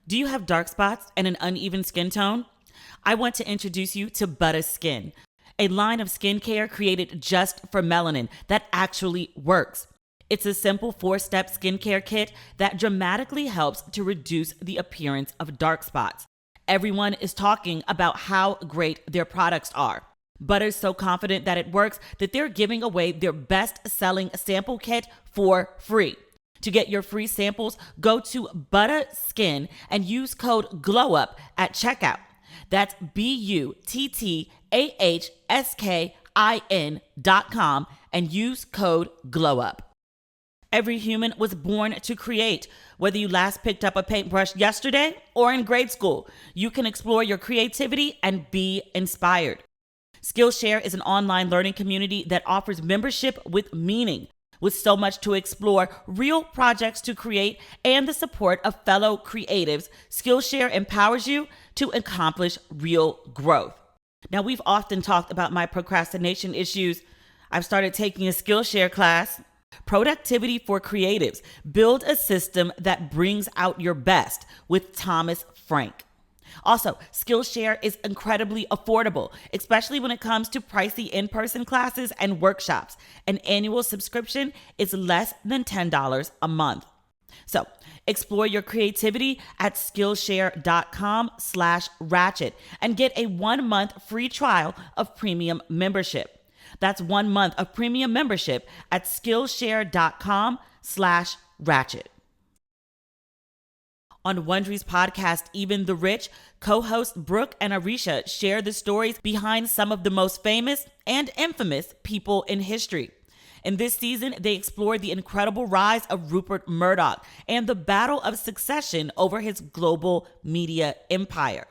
Do you have dark spots and an uneven skin tone? I want to introduce you to Butter Skin, a line of skincare created just for melanin that actually works. It's a simple 4-step skincare kit that dramatically helps to reduce the appearance of dark spots. Everyone is talking about how great their products are. Butter's so confident that it works that they're giving away their best-selling sample kit for free. To get your free samples, go to Butter Skin and use code GLOWUP at checkout. That's BUTTAHSKIN.com and use code GLOWUP. Every human was born to create. Whether you last picked up a paintbrush yesterday or in grade school, you can explore your creativity and be inspired. Skillshare is an online learning community that offers membership with meaning. With so much to explore, real projects to create, and the support of fellow creatives, Skillshare empowers you to accomplish real growth. Now, we've often talked about my procrastination issues. I've started taking a Skillshare class. Productivity for Creatives. Build a system that brings out your best with Thomas Frank. Also, Skillshare is incredibly affordable, especially when it comes to pricey in-person classes and workshops. An annual subscription is less than $10 a month. So, explore your creativity at Skillshare.com/ratchet and get a 1-month free trial of premium membership. That's 1 month of premium membership at Skillshare.com/ratchet. On Wondery's podcast, Even the Rich, co-hosts Brooke and Arisha share the stories behind some of the most famous and infamous people in history. In this season, they explore the incredible rise of Rupert Murdoch and the battle of succession over his global media empire.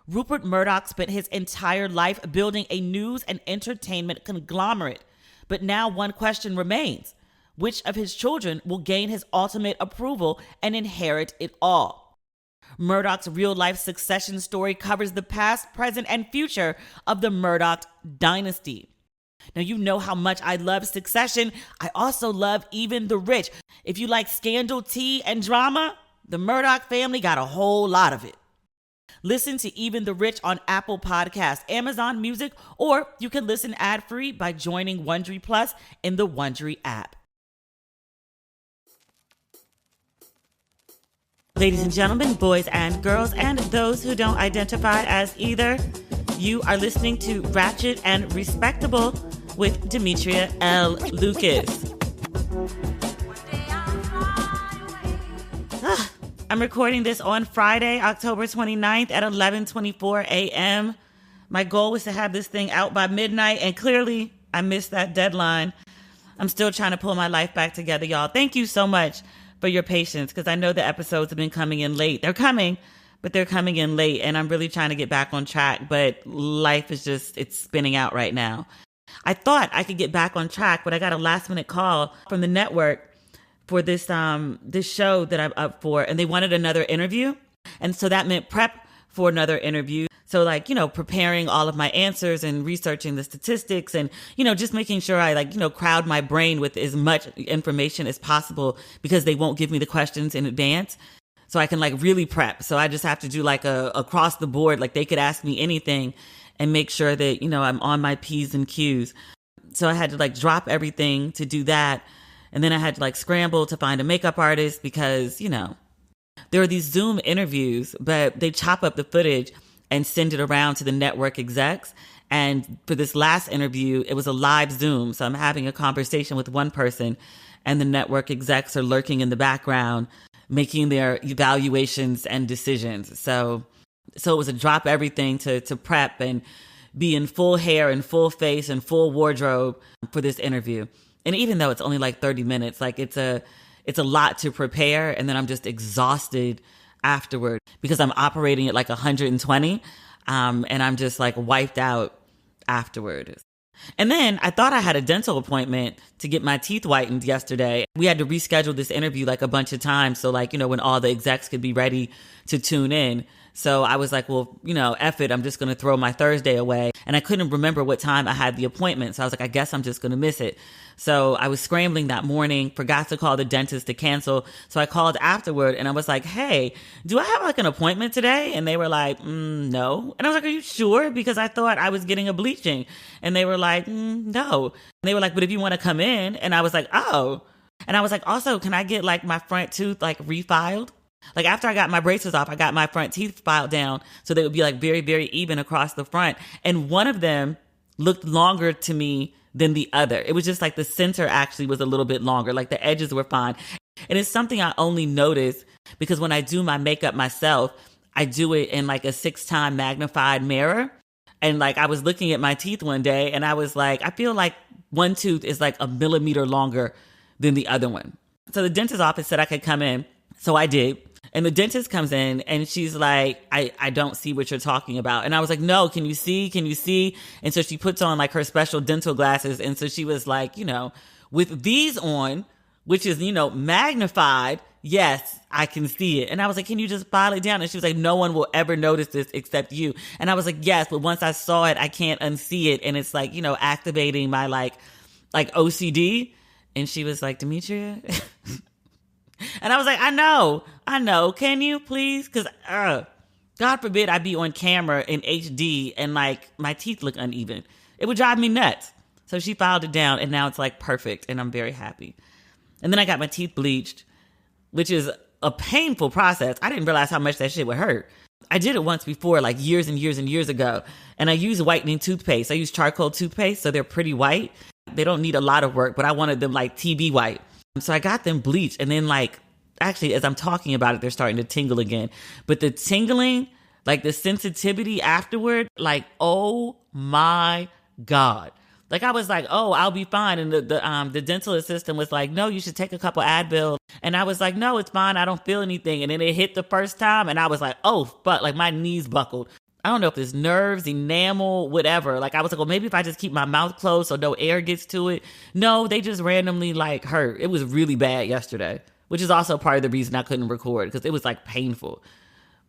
Rupert Murdoch spent his entire life building a news and entertainment conglomerate. But now one question remains. Which of his children will gain his ultimate approval and inherit it all? Murdoch's real-life succession story covers the past, present, and future of the Murdoch dynasty. Now, you know how much I love Succession. I also love Even the Rich. If you like scandal, tea, and drama, the Murdoch family got a whole lot of it. Listen to Even the Rich on Apple Podcasts, Amazon Music, or you can listen ad-free by joining Wondery Plus in the Wondery app. Ladies and gentlemen, boys and girls, and those who don't identify as either, you are listening to Ratchet and Respectable with Demetria L. Lucas. I'm recording this on Friday, October 29th at 11:24 a.m. My goal was to have this thing out by midnight, and clearly I missed that deadline. I'm still trying to pull my life back together, y'all. Thank you so much for your patience, because I know the episodes have been coming in late. They're coming, but they're coming in late, and I'm really trying to get back on track, but life is just, it's spinning out right now. I thought I could get back on track, but I got a last-minute call from the network for this show that I'm up for, and they wanted another interview, and so that meant prep for another interview. So preparing all of my answers and researching the statistics and, just making sure I crowd my brain with as much information as possible, because they won't give me the questions in advance. So I can really prep. So I just have to do a across the board, they could ask me anything and make sure that, I'm on my P's and Q's. So I had to drop everything to do that. And then I had to scramble to find a makeup artist because, there are these Zoom interviews, but they chop up the footage and send it around to the network execs. And for this last interview, it was a live Zoom. So I'm having a conversation with one person, and the network execs are lurking in the background, making their evaluations and decisions. So it was a drop everything to prep and be in full hair and full face and full wardrobe for this interview. And even though it's only 30 minutes, it's a lot to prepare. And then I'm just exhausted afterward because I'm operating at 120. And I'm just wiped out afterward. And then I thought I had a dental appointment to get my teeth whitened yesterday. We had to reschedule this interview a bunch of times. So when all the execs could be ready to tune in. So I was like, well, F it, I'm just going to throw my Thursday away. And I couldn't remember what time I had the appointment. So I was like, I guess I'm just going to miss it. So I was scrambling that morning, forgot to call the dentist to cancel. So I called afterward and I was like, hey, do I have like an appointment today? And they were like, no. And I was like, are you sure? Because I thought I was getting a bleaching. And they were like, no. And they were like, but if you want to come in. And I was like, oh. And I was like, also, can I get like my front tooth like refiled? Like after I got my braces off, I got my front teeth filed down so they would be like very, very even across the front. And one of them looked longer to me than the other. It was just like the center actually was a little bit longer. Like the edges were fine. And it's something I only notice because when I do my makeup myself, I do it in like a 6-time magnified mirror. And like I was looking at my teeth one day and I was like, I feel like one tooth is like a millimeter longer than the other one. So the dentist's office said I could come in. So I did. And the dentist comes in and she's like, I don't see what you're talking about. And I was like, no, can you see? Can you see? And so she puts on like her special dental glasses. And so she was like, with these on, which is, magnified, yes, I can see it. And I was like, can you just file it down? And she was like, no one will ever notice this except you. And I was like, yes, but once I saw it, I can't unsee it. And it's like, activating my like OCD. And she was like, Demetria? And I was like, I know. Can you please? Because God forbid I be on camera in HD and like my teeth look uneven. It would drive me nuts. So she filed it down and now it's like perfect and I'm very happy. And then I got my teeth bleached, which is a painful process. I didn't realize how much that shit would hurt. I did it once before, like years and years and years ago. And I use whitening toothpaste. I use charcoal toothpaste, so they're pretty white. They don't need a lot of work, but I wanted them like TV white. So I got them bleached and then like, actually, as I'm talking about it, they're starting to tingle again. But the tingling, like the sensitivity afterward, like, oh my God. Like I was like, oh, I'll be fine. And the dental assistant was like, no, you should take a couple Advil. And I was like, no, it's fine. I don't feel anything. And then it hit the first time and I was like, oh, fuck, like my knees buckled. I don't know if it's nerves, enamel, whatever. Like I was like, well, maybe if I just keep my mouth closed so no air gets to it. No, they just randomly like hurt. It was really bad yesterday, which is also part of the reason I couldn't record because it was like painful.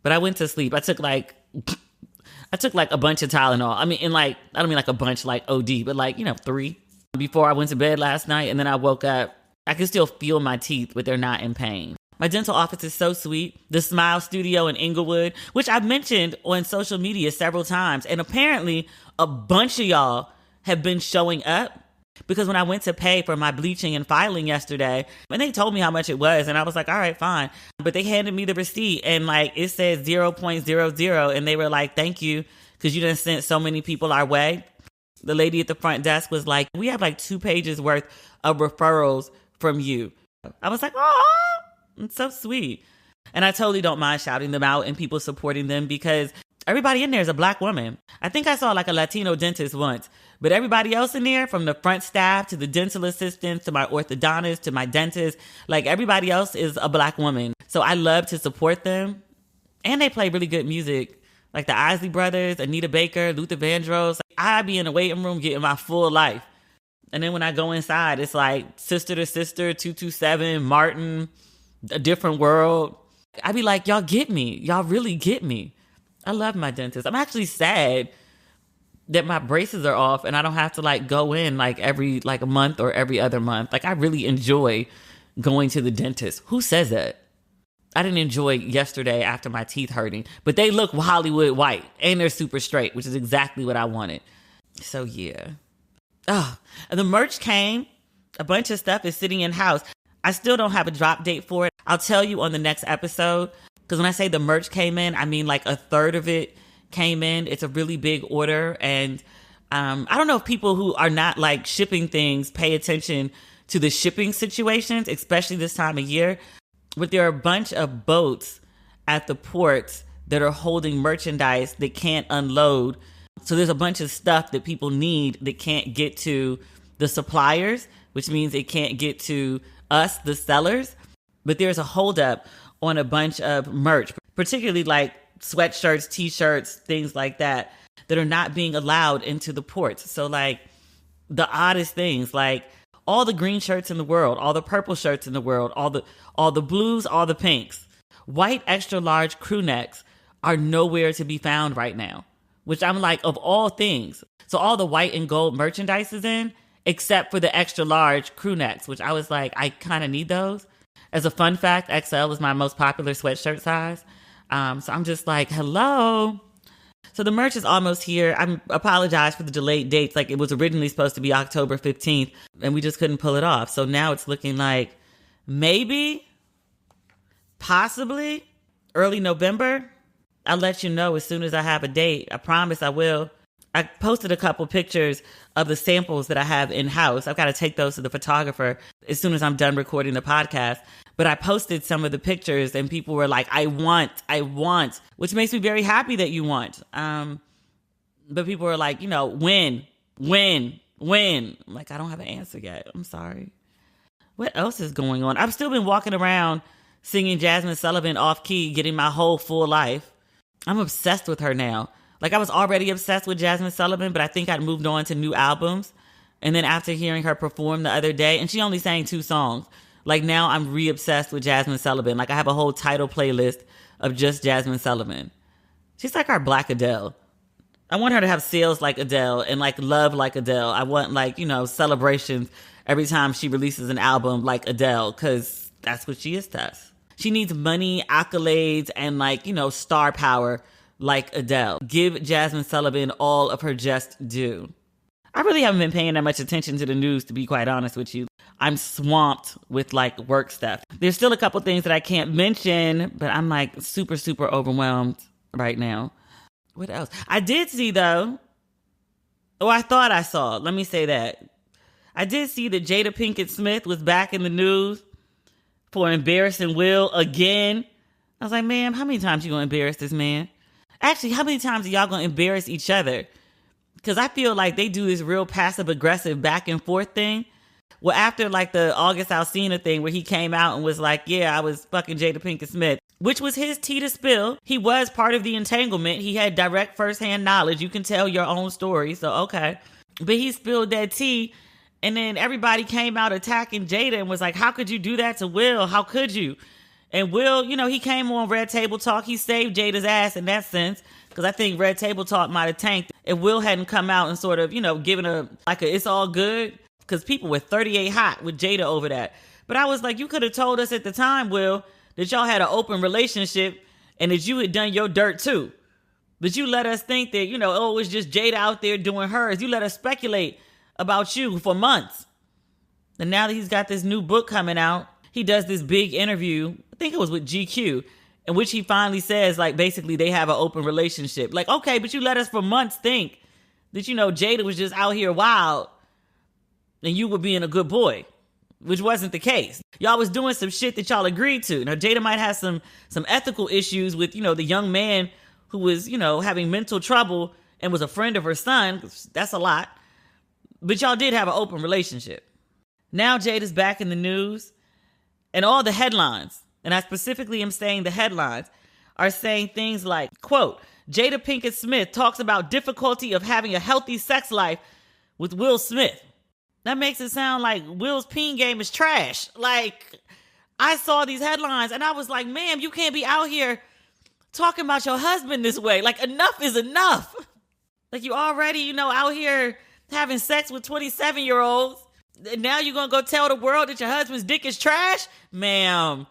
But I went to sleep. I took like a bunch of Tylenol. I mean, I don't mean like a bunch like OD, but like, 3 before I went to bed last night. And then I woke up. I can still feel my teeth, but they're not in pain. My dental office is so sweet. The Smile Studio in Inglewood, which I've mentioned on social media several times. And apparently a bunch of y'all have been showing up because when I went to pay for my bleaching and filing yesterday, and they told me how much it was, and I was like, all right, fine. But they handed me the receipt and like it says 0.00 and they were like, thank you because you done sent so many people our way. The lady at the front desk was like, we have like 2 pages worth of referrals from you. I was like, oh, it's so sweet. And I totally don't mind shouting them out and people supporting them because everybody in there is a Black woman. I think I saw like a Latino dentist once, but everybody else in there, from the front staff to the dental assistants to my orthodontist to my dentist, like everybody else is a Black woman. So I love to support them. And they play really good music, like the Isley Brothers, Anita Baker, Luther Vandross. I be in the waiting room getting my full life. And then when I go inside, it's like Sister to Sister, 227, Martin, A Different World. I be like, y'all get me. Y'all really get me. I love my dentist. I'm actually sad that my braces are off and I don't have to like go in like every like a month or every other month. Like I really enjoy going to the dentist. Who says that? I didn't enjoy yesterday after my teeth hurting, but they look Hollywood white and they're super straight, which is exactly what I wanted. So yeah. Oh, the merch came. A bunch of stuff is sitting in house. I still don't have a drop date for it. I'll tell you on the next episode. Because when I say the merch came in, I mean like a third of it came in. It's a really big order. And I don't know if people who are not like shipping things pay attention to the shipping situations, especially this time of year. But there are a bunch of boats at the ports that are holding merchandise that can't unload. So there's a bunch of stuff that people need that can't get to the suppliers, which means it can't get to us, the sellers. But there's a holdup on a bunch of merch, particularly like sweatshirts, t-shirts, things like that are not being allowed into the ports. So like the oddest things, like all the green shirts in the world, all the purple shirts in the world, all the blues, all the pinks, white extra large crew necks are nowhere to be found right now, which I'm like, of all things. So all the white and gold merchandise is in, except for the extra large crew necks, which I was like, I kind of need those. As a fun fact, XL is my most popular sweatshirt size. So I'm just like, hello. So the merch is almost here. I apologize for the delayed dates. Like, it was originally supposed to be October 15th and we just couldn't pull it off. So now it's looking like maybe, possibly early November. I'll let you know as soon as I have a date. I promise I will. I posted a couple pictures of the samples that I have in-house. I've got to take those to the photographer as soon as I'm done recording the podcast. But I posted some of the pictures and people were like, I want, which makes me very happy that you want. But people were like, when? I'm like, I don't have an answer yet. I'm sorry. What else is going on? I've still been walking around singing Jasmine Sullivan off key, getting my whole full life. I'm obsessed with her now. Like, I was already obsessed with Jasmine Sullivan, but I think I'd moved on to new albums. And then after hearing her perform the other day, and she only sang 2 songs, like, now I'm re-obsessed with Jasmine Sullivan. Like, I have a whole title playlist of just Jasmine Sullivan. She's like our Black Adele. I want her to have sales like Adele and like love like Adele. I want celebrations every time she releases an album like Adele, because that's what she is to us. She needs money, accolades, and star power like Adele. Give Jasmine Sullivan all of her just due. I really haven't been paying that much attention to the news, to be quite honest with you. I'm swamped with work stuff. There's still a couple things that I can't mention, but I'm super, super overwhelmed right now. What else? I did see though, I thought I saw, let me say that. I did see that Jada Pinkett Smith was back in the news for embarrassing Will again. I was like, ma'am, how many times you gonna embarrass this man? Actually, how many times are y'all gonna embarrass each other? Because I feel like they do this real passive-aggressive back and forth thing. Well, after the August Alsina thing where he came out and was like, yeah, I was fucking Jada Pinkett Smith, which was his tea to spill. He was part of the entanglement. He had direct firsthand knowledge. You can tell your own story, so okay. But he spilled that tea, and then everybody came out attacking Jada and was like, how could you do that to Will? How could you? And Will, he came on Red Table Talk. He saved Jada's ass in that sense, because I think Red Table Talk might have tanked if Will hadn't come out and sort of, given a it's all good, because people were 38 hot with Jada over that. But I was like, you could have told us at the time, Will, that y'all had an open relationship and that you had done your dirt too. But you let us think that, it was just Jada out there doing hers. You let us speculate about you for months. And now that he's got this new book coming out, he does this big interview, I think it was with GQ, in which he finally says, basically they have an open relationship. Okay, but you let us for months think that, Jada was just out here wild and you were being a good boy, which wasn't the case. Y'all was doing some shit that y'all agreed to. Now, Jada might have some ethical issues with, the young man who was, having mental trouble and was a friend of her son. That's a lot. But y'all did have an open relationship. Now Jada's back in the news, and all the headlines, and I specifically am saying the headlines, are saying things like, quote, Jada Pinkett Smith talks about difficulty of having a healthy sex life with Will Smith. That makes it sound like Will's peen game is trash. I saw these headlines and I was like, ma'am, you can't be out here talking about your husband this way. Enough is enough. You already, out here having sex with 27-year-olds. And now you're going to go tell the world that your husband's dick is trash? Ma'am,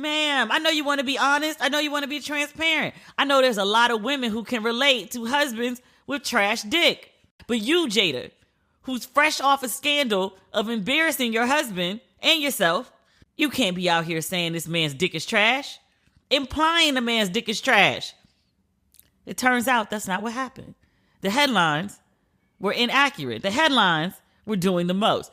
I know you want to be honest. I know you want to be transparent. I know there's a lot of women who can relate to husbands with trash dick. But you, Jada, who's fresh off a scandal of embarrassing your husband and yourself, you can't be out here saying this man's dick is trash, implying the man's dick is trash. It turns out that's not what happened. The headlines were inaccurate. The headlines were doing the most.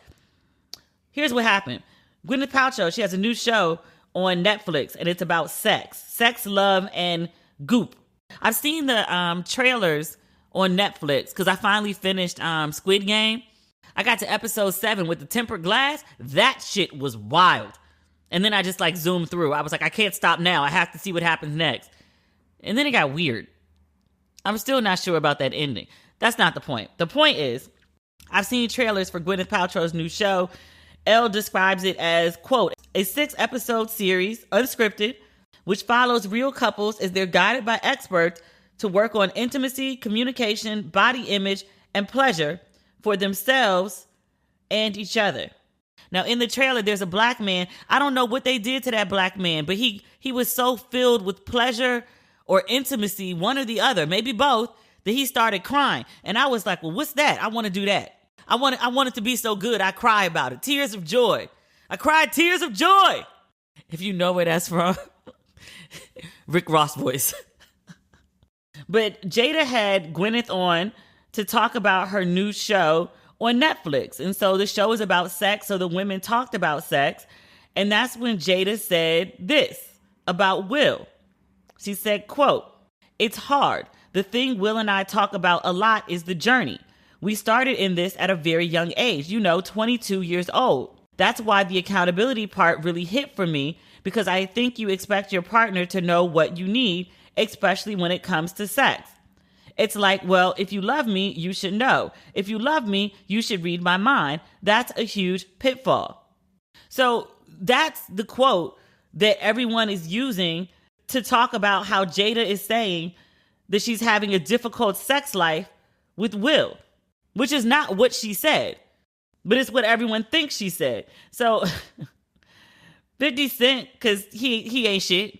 Here's what happened. Gwyneth Paltrow, she has a new show on Netflix, and it's about sex, love, and goop. I've seen the trailers on Netflix because I finally finished Squid Game. I got to episode 7 with the tempered glass. That shit was wild. And then I just zoomed through. I was like, I can't stop now. I have to see what happens next. And then it got weird. I'm still not sure about that ending. That's not the point. The point is, I've seen trailers for Gwyneth Paltrow's new show. Elle describes it as, quote, a 6-episode series, unscripted, which follows real couples as they're guided by experts to work on intimacy, communication, body image, and pleasure for themselves and each other. Now, in the trailer, there's a black man. I don't know what they did to that black man, but he was so filled with pleasure or intimacy, one or the other, maybe both, that he started crying. And I was like, well, what's that? I want to do that. I want it to be so good, I cry about it. Tears of joy. I cried tears of joy. If you know where that's from. Rick Ross voice. But Jada had Gwyneth on to talk about her new show on Netflix. And so the show is about sex, so the women talked about sex. And that's when Jada said this about Will. She said, quote, "It's hard. The thing Will and I talk about a lot is the journey. We started in this at a very young age, 22 years old. That's why the accountability part really hit for me, because I think you expect your partner to know what you need, especially when it comes to sex. It's like, well, if you love me, you should know. If you love me, you should read my mind. That's a huge pitfall." So that's the quote that everyone is using to talk about how Jada is saying that she's having a difficult sex life with Will, which is not what she said, but it's what everyone thinks she said. So 50 Cent, because he ain't shit,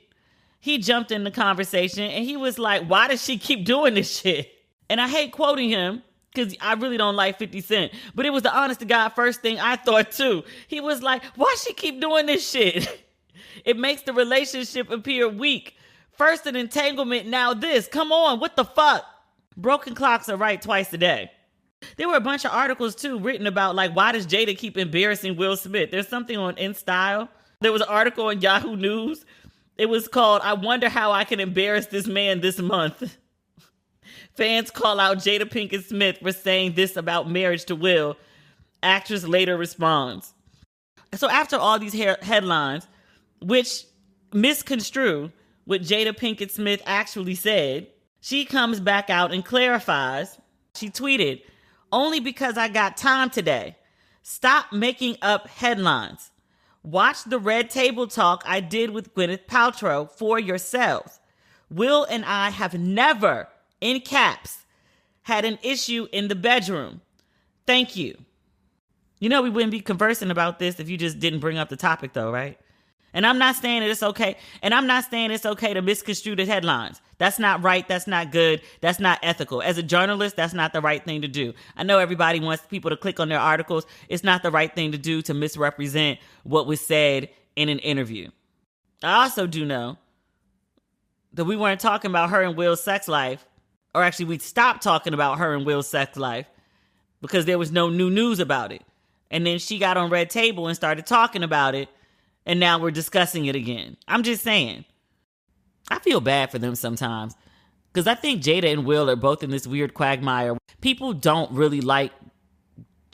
he jumped in the conversation and he was like, why does she keep doing this shit? And I hate quoting him because I really don't like 50 Cent, but it was the honest to God first thing I thought too. He was like, why she keep doing this shit? It makes the relationship appear weak. First an entanglement, now this. Come on, what the fuck? Broken clocks are right twice a day. There were a bunch of articles too written about like, why does Jada keep embarrassing Will Smith? There's something on InStyle. There was an article on Yahoo News. It was called, "I Wonder How I Can Embarrass This Man This Month." Fans call out Jada Pinkett Smith for saying this about marriage to Will. Actress later responds. So after all these headlines, which misconstrue what Jada Pinkett Smith actually said, she comes back out and clarifies. She tweeted, "Only because I got time today. Stop making up headlines. Watch the Red Table Talk I did with Gwyneth Paltrow for yourselves. Will and I have never, in caps, had an issue in the bedroom. Thank you." We wouldn't be conversing about this if you just didn't bring up the topic though, right? And I'm not saying that it's okay. And I'm not saying it's okay to misconstrue the headlines. That's not right. That's not good. That's not ethical. As a journalist, that's not the right thing to do. I know everybody wants people to click on their articles. It's not the right thing to do to misrepresent what was said in an interview. I also do know that we weren't talking about her and Will's sex life, or actually we stopped talking about her and Will's sex life because there was no new news about it. And then she got on Red Table and started talking about it. And now we're discussing it again. I'm just saying, I feel bad for them sometimes because I think Jada and Will are both in this weird quagmire. People don't really like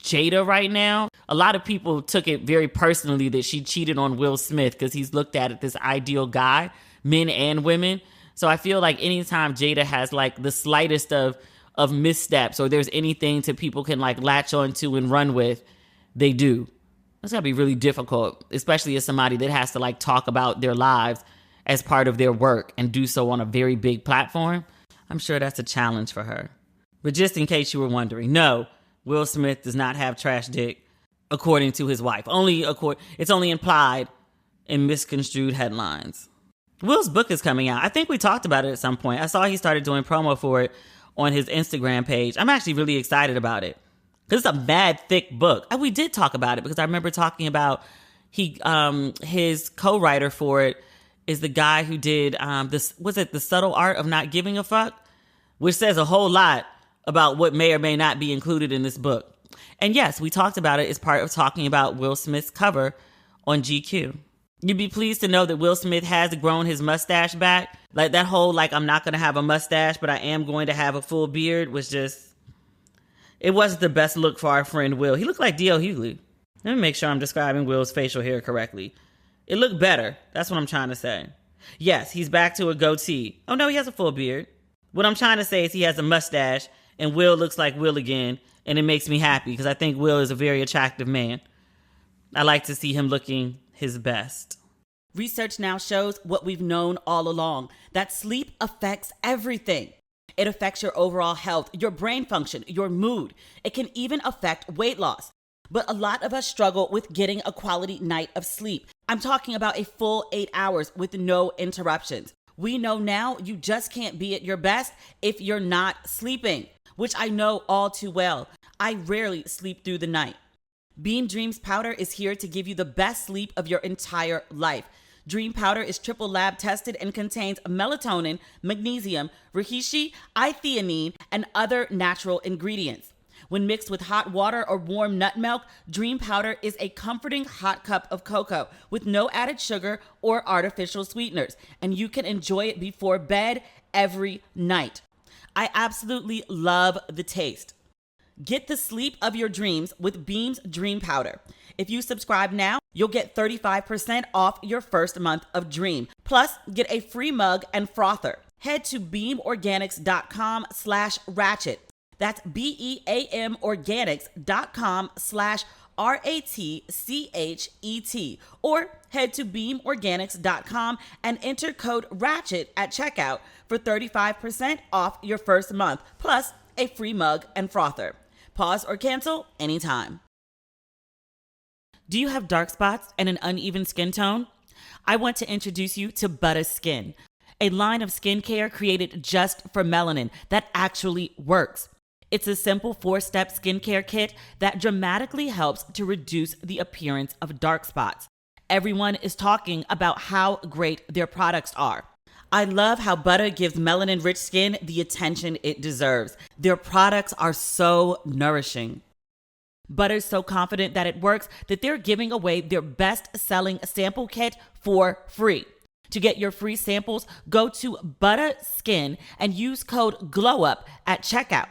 Jada right now. A lot of people took it very personally that she cheated on Will Smith because he's looked at as this ideal guy, men and women. So I feel like anytime Jada has like the slightest of missteps or there's anything that people can like latch onto and run with, they do. It's gotta be really difficult, especially as somebody that has to like talk about their lives as part of their work and do so on a very big platform. I'm sure that's a challenge for her. But just in case you were wondering, no, Will Smith does not have trash dick, according to his wife. It's only implied in misconstrued headlines. Will's book is coming out. I think we talked about it at some point. I saw he started doing promo for it on his Instagram page. I'm actually really excited about it. Because it's a mad thick book. And we did talk about it because I remember talking about his co-writer for it is the guy who did The Subtle Art of Not Giving a Fuck, which says a whole lot about what may or may not be included in this book. And yes, we talked about it as part of talking about Will Smith's cover on GQ. You'd be pleased to know that Will Smith has grown his mustache back. Like that whole I'm not going to have a mustache, but I am going to have a full beard was just... It wasn't the best look for our friend Will. He looked like D.L. Hughley. Let me make sure I'm describing Will's facial hair correctly. It looked better. That's what I'm trying to say. Yes, he's back to a goatee. Oh, no, he has a full beard. What I'm trying to say is he has a mustache, and Will looks like Will again, and it makes me happy because I think Will is a very attractive man. I like to see him looking his best. Research now shows what we've known all along, that sleep affects everything. It affects your overall health, your brain function, your mood. It can even affect weight loss. But a lot of us struggle with getting a quality night of sleep. I'm talking about a full 8 hours with no interruptions. We know now you just can't be at your best if you're not sleeping, which I know all too well. I rarely sleep through the night. Beam Dreams Powder is here to give you the best sleep of your entire life. Dream Powder is triple lab tested and contains melatonin, magnesium, reishi, I-theanine, and other natural ingredients. When mixed with hot water or warm nut milk, Dream Powder is a comforting hot cup of cocoa with no added sugar or artificial sweeteners, and you can enjoy it before bed every night. I absolutely love the taste. Get the sleep of your dreams with Beam's Dream Powder. If you subscribe now, you'll get 35% off your first month of Dream. Plus, get a free mug and frother. Head to beamorganics.com/ratchet. That's BEAM organics.com/RATCHET. Or head to beamorganics.com and enter code RATCHET at checkout for 35% off your first month, plus a free mug and frother. Pause or cancel anytime. Do you have dark spots and an uneven skin tone? I want to introduce you to Butter Skin, a line of skincare created just for melanin that actually works. It's a simple 4-step skincare kit that dramatically helps to reduce the appearance of dark spots. Everyone is talking about how great their products are. I love how Butter gives melanin-rich skin the attention it deserves. Their products are so nourishing. Butter's so confident that it works that they're giving away their best-selling sample kit for free. To get your free samples, go to Butter Skin and use code GLOWUP at checkout.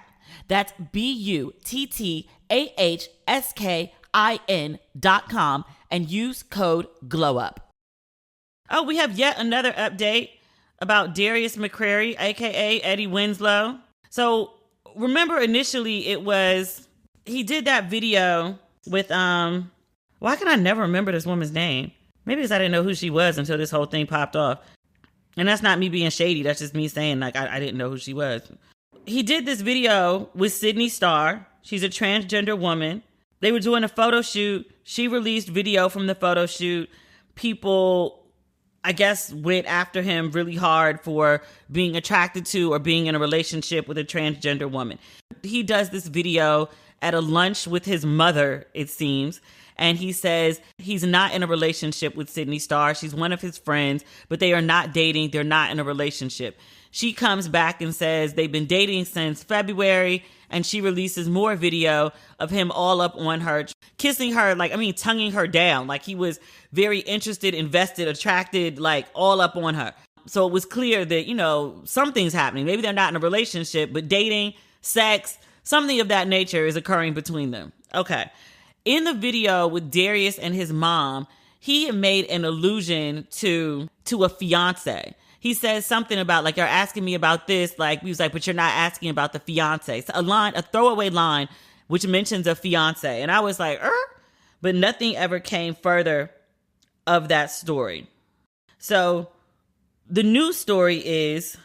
That's BUTTAHSKIN.com and use code GLOWUP. Oh, we have yet another update about Darius McCrary, aka Eddie Winslow. So remember initially he did that video with why can I never remember this woman's name? Maybe because I didn't know who she was until this whole thing popped off. And that's not me being shady, that's just me saying like I didn't know who she was. He did this video with Sydney Starr. She's a transgender woman. They were doing a photo shoot. She released video from the photo shoot. People, I guess, went after him really hard for being attracted to or being in a relationship with a transgender woman. He does this video at a lunch with his mother, it seems. And he says he's not in a relationship with Sydney Starr. She's one of his friends, but they are not dating. They're not in a relationship. She comes back and says they've been dating since February, and she releases more video of him all up on her, kissing her, tonguing her down. Like he was very interested, invested, attracted, like all up on her. So it was clear that, something's happening. Maybe they're not in a relationship, but dating, sex, something of that nature is occurring between them. Okay. In the video with Darius and his mom, he made an allusion to a fiance. He says something about you're asking me about this. He was like, but you're not asking about the fiance. It's a throwaway line, which mentions a fiance. And I was like, but nothing ever came further of that story. So the news story is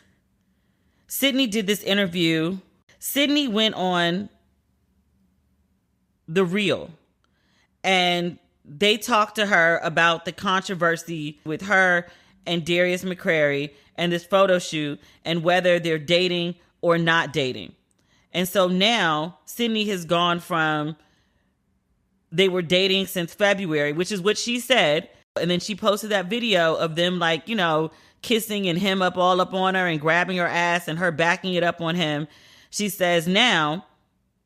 Sydney did this interview. Sydney went on The Real and they talked to her about the controversy with her and Darius McCrary and this photo shoot and whether they're dating or not dating. And so now Sydney has gone from they were dating since February, which is what she said. And then she posted that video of them kissing and him all up on her and grabbing her ass and her backing it up on him. She says now,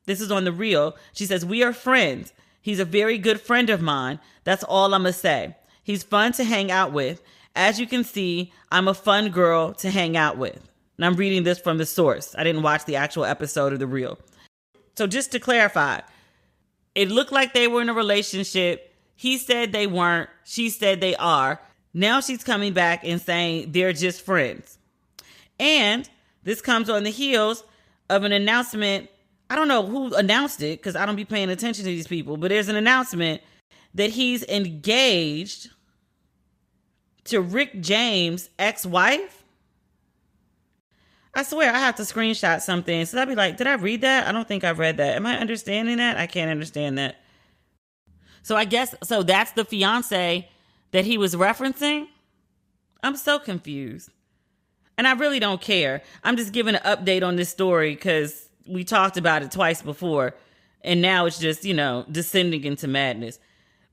this is on The Real. She says, we are friends. He's a very good friend of mine. That's all I'm going to say. He's fun to hang out with. As you can see, I'm a fun girl to hang out with. And I'm reading this from the source. I didn't watch the actual episode of The Real. So just to clarify, it looked like they were in a relationship. He said they weren't. She said they are. Now she's coming back and saying they're just friends. And this comes on the heels of an announcement. I don't know who announced it because I don't be paying attention to these people. But there's an announcement that he's engaged to Rick James' ex-wife? I swear I have to screenshot something. So I'd be like, did I read that? I don't think I've read that. Am I understanding that? I can't understand that. So I guess, so that's the fiance that he was referencing? I'm so confused. And I really don't care. I'm just giving an update on this story because we talked about it twice before. And now it's just, descending into madness.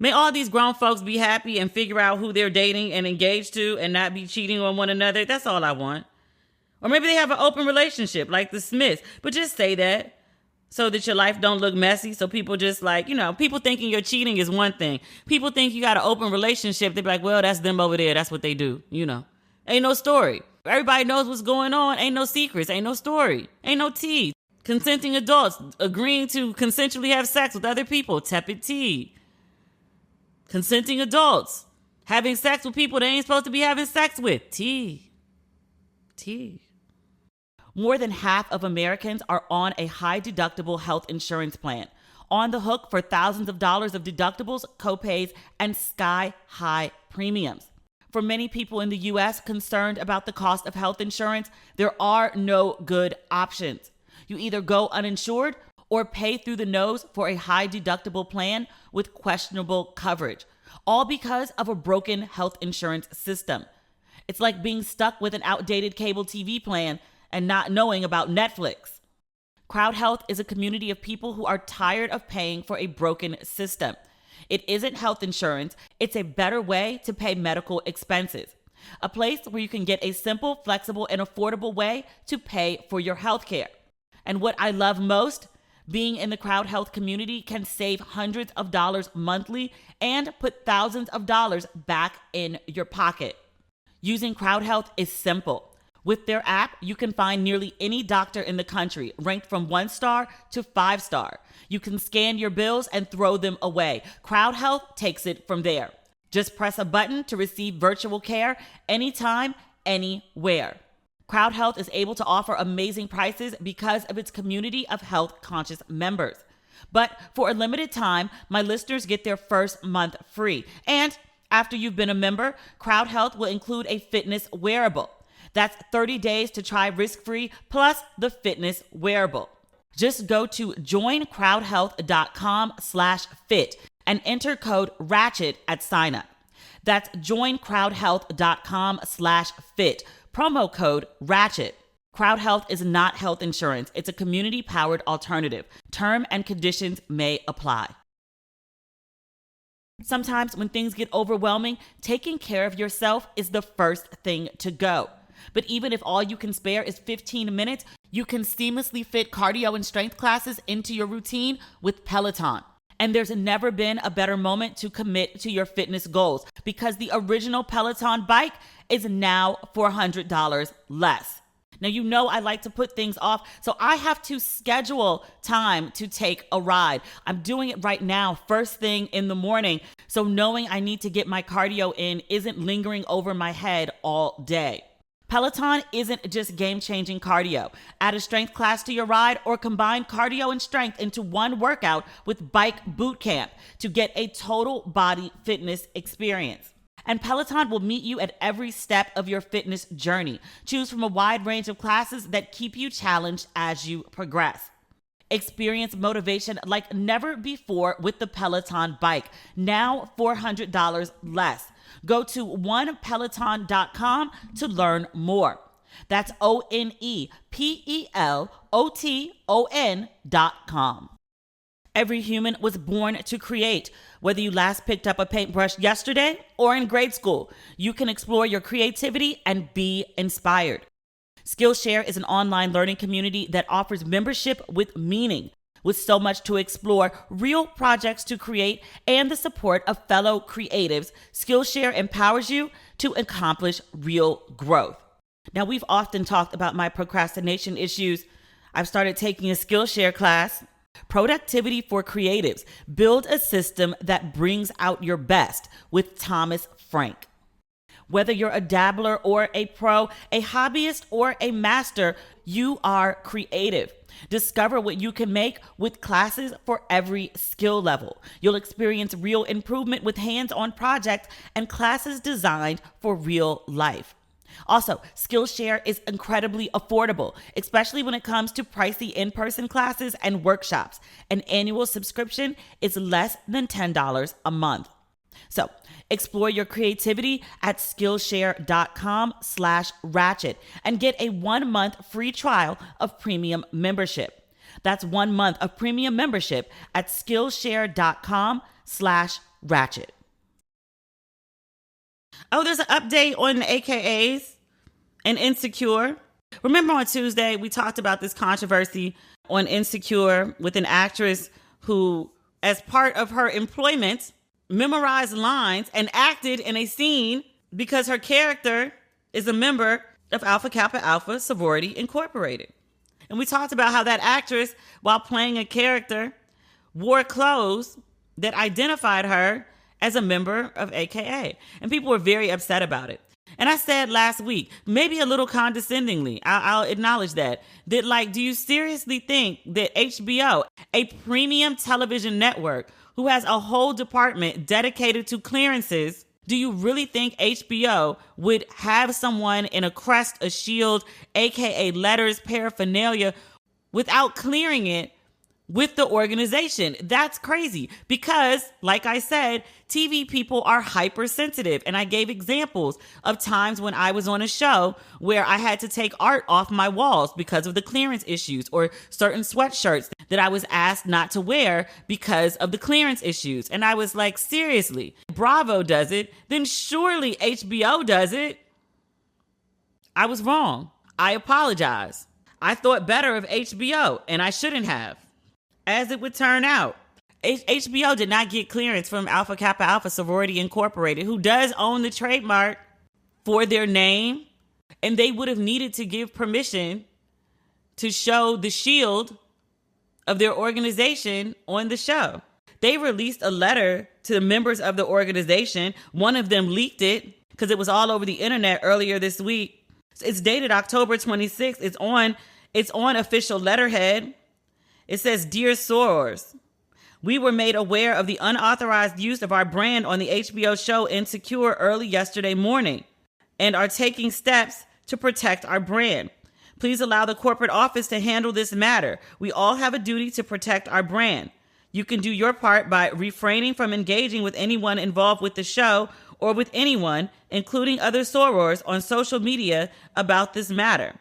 May all these grown folks be happy and figure out who they're dating and engaged to and not be cheating on one another. That's all I want. Or maybe they have an open relationship like the Smiths. But just say that so that your life don't look messy. So people just people thinking you're cheating is one thing. People think you got an open relationship. They be like, well, that's them over there. That's what they do. Ain't no story. Everybody knows what's going on. Ain't no secrets. Ain't no story. Ain't no tea. Consenting adults agreeing to consensually have sex with other people. Tepid tea. Consenting adults having sex with people they ain't supposed to be having sex with. Tea. More than half of Americans are on a high-deductible health insurance plan, on the hook for thousands of dollars of deductibles, copays, and sky-high premiums. For many people in the U.S. concerned about the cost of health insurance, there are no good options. You either go uninsured or pay through the nose for a high-deductible plan with questionable coverage, all because of a broken health insurance system. It's like being stuck with an outdated cable TV plan and not knowing about Netflix. Crowdhealth is a community of people who are tired of paying for a broken system. It isn't health insurance, it's a better way to pay medical expenses. A place where you can get a simple, flexible, and affordable way to pay for your health care. And what I love most, being in the Crowdhealth community can save hundreds of dollars monthly and put thousands of dollars back in your pocket. Using Crowdhealth is simple. With their app, you can find nearly any doctor in the country, ranked from 1-star to 5-star. You can scan your bills and throw them away. Crowdhealth takes it from there. Just press a button to receive virtual care anytime, anywhere. Crowdhealth is able to offer amazing prices because of its community of health-conscious members. But for a limited time, my listeners get their first month free. And after you've been a member, Crowdhealth will include a fitness wearable. That's 30 days to try risk-free plus the fitness wearable. Just go to joincrowdhealth.com/fit and enter code RATCHET at sign-up. That's joincrowdhealth.com/fit, promo code RATCHET. Crowdhealth is not health insurance. It's a community-powered alternative. Term and conditions may apply. Sometimes when things get overwhelming, taking care of yourself is the first thing to go. But even if all you can spare is 15 minutes, you can seamlessly fit cardio and strength classes into your routine with Peloton. And there's never been a better moment to commit to your fitness goals because the original Peloton bike is now $400 less. Now, I like to put things off, so I have to schedule time to take a ride. I'm doing it right now, first thing in the morning, so knowing I need to get my cardio in isn't lingering over my head all day. Peloton isn't just game-changing cardio. Add a strength class to your ride or combine cardio and strength into one workout with Bike Boot Camp to get a total body fitness experience. And Peloton will meet you at every step of your fitness journey. Choose from a wide range of classes that keep you challenged as you progress. Experience motivation like never before with the Peloton bike, now $400 less. Go to onepeloton.com to learn more. That's OnePeloton.com. Every human was born to create. Whether you last picked up a paintbrush yesterday or in grade school, you can explore your creativity and be inspired. Skillshare is an online learning community that offers membership with meaning. With so much to explore, real projects to create, and the support of fellow creatives, Skillshare empowers you to accomplish real growth. Now, we've often talked about my procrastination issues. I've started taking a Skillshare class. Productivity for Creatives. Build a system that brings out your best with Thomas Frank. Whether you're a dabbler or a pro, a hobbyist or a master, you are creative. Discover what you can make with classes for every skill level. You'll experience real improvement with hands-on projects and classes designed for real life. Also, Skillshare is incredibly affordable, especially when it comes to pricey in-person classes and workshops. An annual subscription is less than $10 a month. So, explore your creativity at Skillshare.com/ratchet and get a 1-month free trial of premium membership. That's 1 month of premium membership at Skillshare.com/ratchet. Oh, there's an update on the AKAs and Insecure. Remember on Tuesday, we talked about this controversy on Insecure with an actress who, as part of her employment, memorized lines and acted in a scene because her character is a member of Alpha Kappa Alpha Sorority Incorporated. And we talked about how that actress, while playing a character, wore clothes that identified her as a member of AKA. And people were very upset about it. And I said last week, maybe a little condescendingly, I'll acknowledge that like, do you seriously think that HBO, a premium television network who has a whole department dedicated to clearances, do you really think HBO would have someone in a crest, a shield, AKA letters, paraphernalia, without clearing it with the organization? That's crazy because, like I said, TV people are hypersensitive. And I gave examples of times when I was on a show where I had to take art off my walls because of the clearance issues, or certain sweatshirts that I was asked not to wear because of the clearance issues. And I was like, seriously, Bravo does it, then surely HBO does it. I was wrong. I apologize. I thought better of HBO, and I shouldn't have. As it would turn out, HBO did not get clearance from Alpha Kappa Alpha Sorority Incorporated, who does own the trademark for their name, and they would have needed to give permission to show the shield of their organization on the show. They released a letter to the members of the organization. One of them leaked it because it was all over the internet earlier this week. It's dated October 26th. It's on official letterhead. It says, "Dear Sorors, we were made aware of the unauthorized use of our brand on the HBO show Insecure early yesterday morning and are taking steps to protect our brand. Please allow the corporate office to handle this matter. We all have a duty to protect our brand. You can do your part by refraining from engaging with anyone involved with the show or with anyone, including other sorors, on social media about this matter.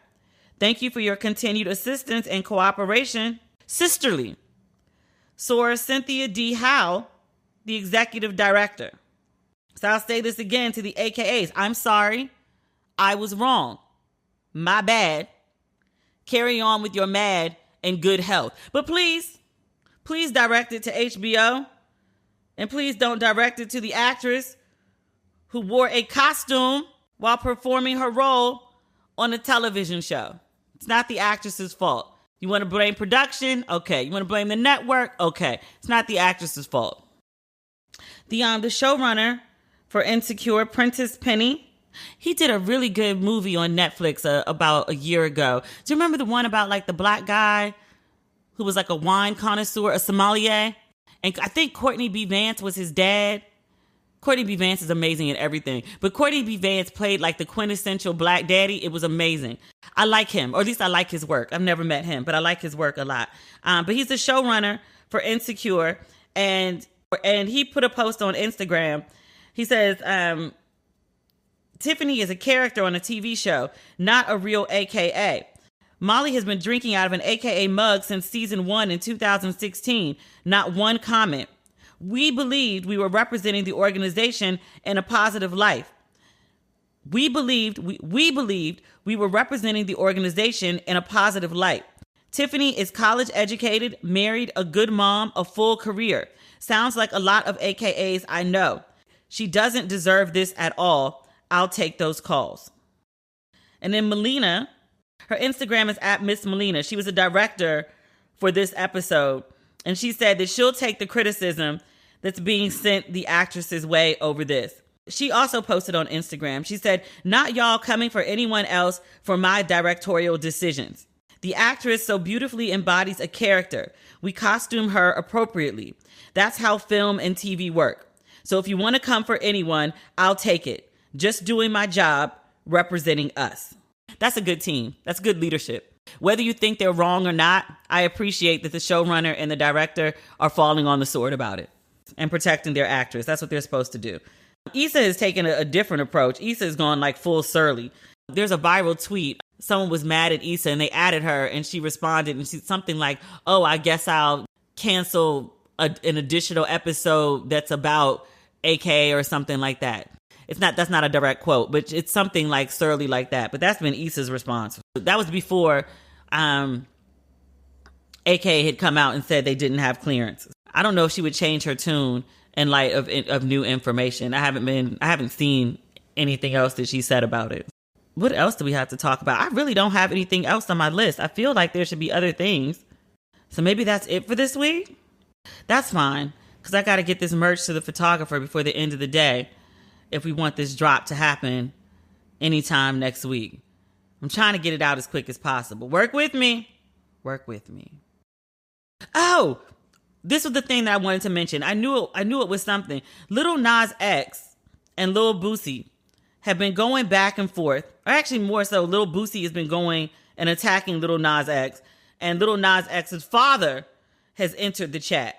Thank you for your continued assistance and cooperation. Sisterly, Soror Cynthia D. Howe, the executive director." So I'll say this again to the AKAs. I'm sorry. I was wrong. My bad. Carry on with your mad and good health. But please direct it to HBO. And please don't direct it to the actress who wore a costume while performing her role on a television show. It's not the actress's fault. You want to blame production? Okay. You want to blame the network? Okay. It's not the actress's fault. The showrunner for Insecure, Prentice Penny, he did a really good movie on Netflix about a year ago. Do you remember the one about like the black guy who was like a wine connoisseur, a sommelier? And I think Courtney B. Vance was his dad. Courtney B. Vance is amazing at everything. But Courtney B. Vance played like the quintessential black daddy. It was amazing. I like him, or at least I like his work. I've never met him, but I like his work a lot. But he's the showrunner for Insecure. And he put a post on Instagram. He says, Tiffany is a character on a TV show, not a real AKA. Molly has been drinking out of an AKA mug since season 1 in 2016. Not one comment. We believed we were representing the organization in a positive light. We believed we were representing the organization in a positive light. Tiffany is college educated, married, a good mom, a full career. Sounds like a lot of AKAs I know. She doesn't deserve this at all. I'll take those calls." And then Melina, her Instagram is @MissMelina. She was a director for this episode. And she said that she'll take the criticism that's being sent the actress's way over this. She also posted on Instagram. She said, "Not y'all coming for anyone else for my directorial decisions. The actress so beautifully embodies a character. We costume her appropriately. That's how film and TV work. So if you want to come for anyone, I'll take it. Just doing my job, representing us." That's a good team. That's good leadership. Whether you think they're wrong or not, I appreciate that the showrunner and the director are falling on the sword about it and protecting their actress. That's what they're supposed to do. Issa has taken a different approach. Issa has gone like full surly. There's a viral tweet. Someone was mad at Issa and they added her and she responded and she's something like, "Oh, I guess I'll cancel an additional episode that's about AK or something like that." That's not a direct quote, but it's something like surly like that. But that's been Issa's response. That was before AK had come out and said they didn't have clearance. I don't know if she would change her tune in light of new information. I haven't seen anything else that she said about it. What else do we have to talk about? I really don't have anything else on my list. I feel like there should be other things. So maybe that's it for this week. That's fine, because I got to get this merch to the photographer before the end of the day if we want this drop to happen anytime next week. I'm trying to get it out as quick as possible. Work with me. Work with me. Oh, this was the thing that I wanted to mention. I knew it was something. Lil Nas X and Lil Boosie have been going back and forth. Or actually more so, Lil Boosie has been going and attacking Lil Nas X. And Lil Nas X's father has entered the chat.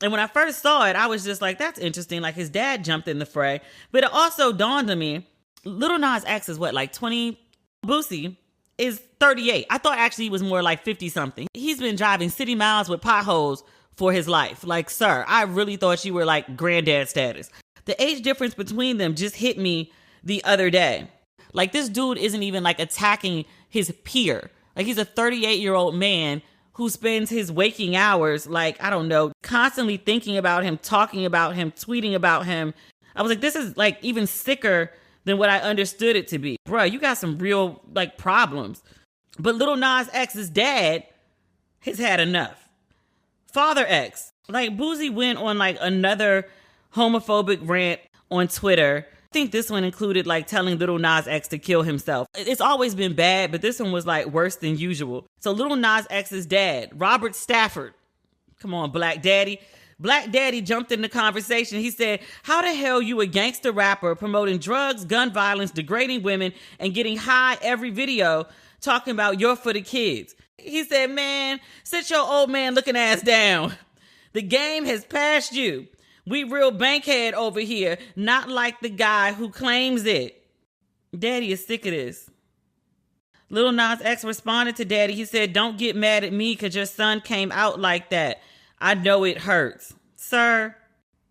And when I first saw it, I was just like, that's interesting. Like his dad jumped in the fray. But it also dawned on me, Lil Nas X is what, like 20? Boosie is 38. I thought actually he was more like 50 something. He's been driving city miles with potholes for his life. Like, sir, I really thought you were like granddad status. The age difference between them just hit me the other day. Like this dude isn't even like attacking his peer. Like he's a 38-year-old man who spends his waking hours, like, I don't know, constantly thinking about him, talking about him, tweeting about him. I was like, this is like even sicker than what I understood it to be. Bruh, you got some real like problems. But Lil Nas X's dad has had enough. Father X, like Boosie went on like another homophobic rant on Twitter. I think this one included like telling Lil Nas X to kill himself. It's always been bad, but this one was like worse than usual. So Lil Nas X's dad, Robert Stafford, come on, Black Daddy. Black Daddy jumped in the conversation. He said, "How the hell you a gangster rapper promoting drugs, gun violence, degrading women, and getting high every video talking about you're for the kids?" He said, "Man, sit your old man looking ass down. The game has passed you. We real bankhead over here, not like the guy who claims it." Daddy is sick of this. Lil Nas X responded to Daddy. He said, "Don't get mad at me because your son came out like that. I know it hurts." Sir,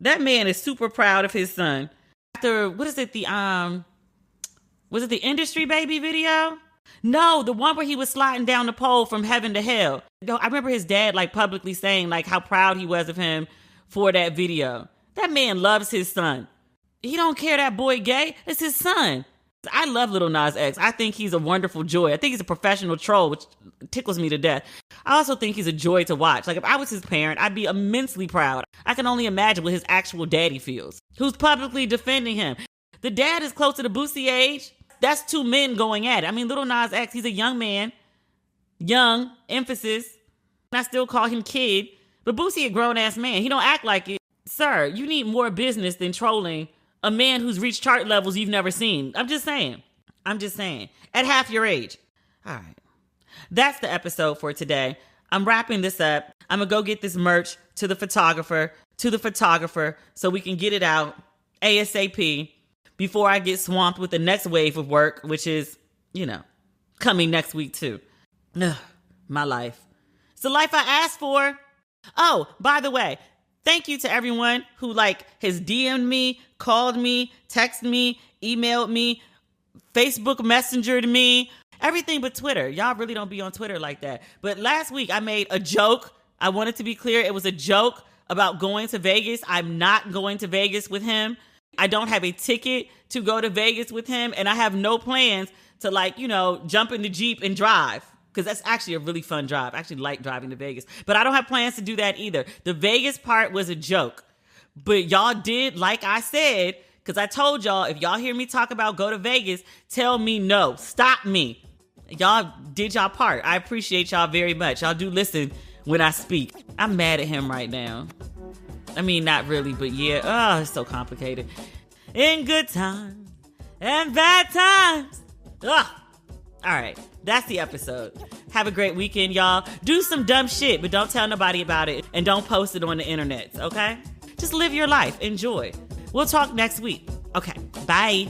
that man is super proud of his son. After, was it the Industry Baby video? No, the one where he was sliding down the pole from heaven to hell. I remember his dad like publicly saying like how proud he was of him for that video. That man loves his son. He don't care that boy gay. It's his son. I love Lil Nas X. I think he's a wonderful joy. I think he's a professional troll, which tickles me to death. I also think he's a joy to watch. Like if I was his parent, I'd be immensely proud. I can only imagine what his actual daddy feels, who's publicly defending him. The dad is close to the Boosie age. That's two men going at it. I mean, Lil Nas X, he's a young man. Young, emphasis. I still call him kid. But Boosie a grown-ass man. He don't act like it. Sir, you need more business than trolling a man who's reached chart levels you've never seen. I'm just saying. At half your age. All right. That's the episode for today. I'm wrapping this up. I'm going to go get this merch to the photographer, so we can get it out ASAP before I get swamped with the next wave of work, which is, coming next week too. Ugh, my life. It's the life I asked for. Oh, by the way, thank you to everyone who has DM'd me, called me, texted me, emailed me, Facebook messengered me, everything but Twitter. Y'all really don't be on Twitter like that. But last week I made a joke. I wanted to be clear. It was a joke about going to Vegas. I'm not going to Vegas with him. I don't have a ticket to go to Vegas with him. And I have no plans to jump in the Jeep and drive. Because that's actually a really fun drive. I actually like driving to Vegas. But I don't have plans to do that either. The Vegas part was a joke. But y'all did, like I said, Because I told y'all, if y'all hear me talk about go to Vegas, tell me no. Stop me. Y'all did y'all part. I appreciate y'all very much. Y'all do listen when I speak. I'm mad at him right now. I mean, not really, but yeah. Oh, it's so complicated. In good times and bad times. Ugh. All right. That's the episode. Have a great weekend, y'all. Do some dumb shit, but don't tell nobody about it. And don't post it on the internet, okay? Just live your life. Enjoy. We'll talk next week. Okay. Bye.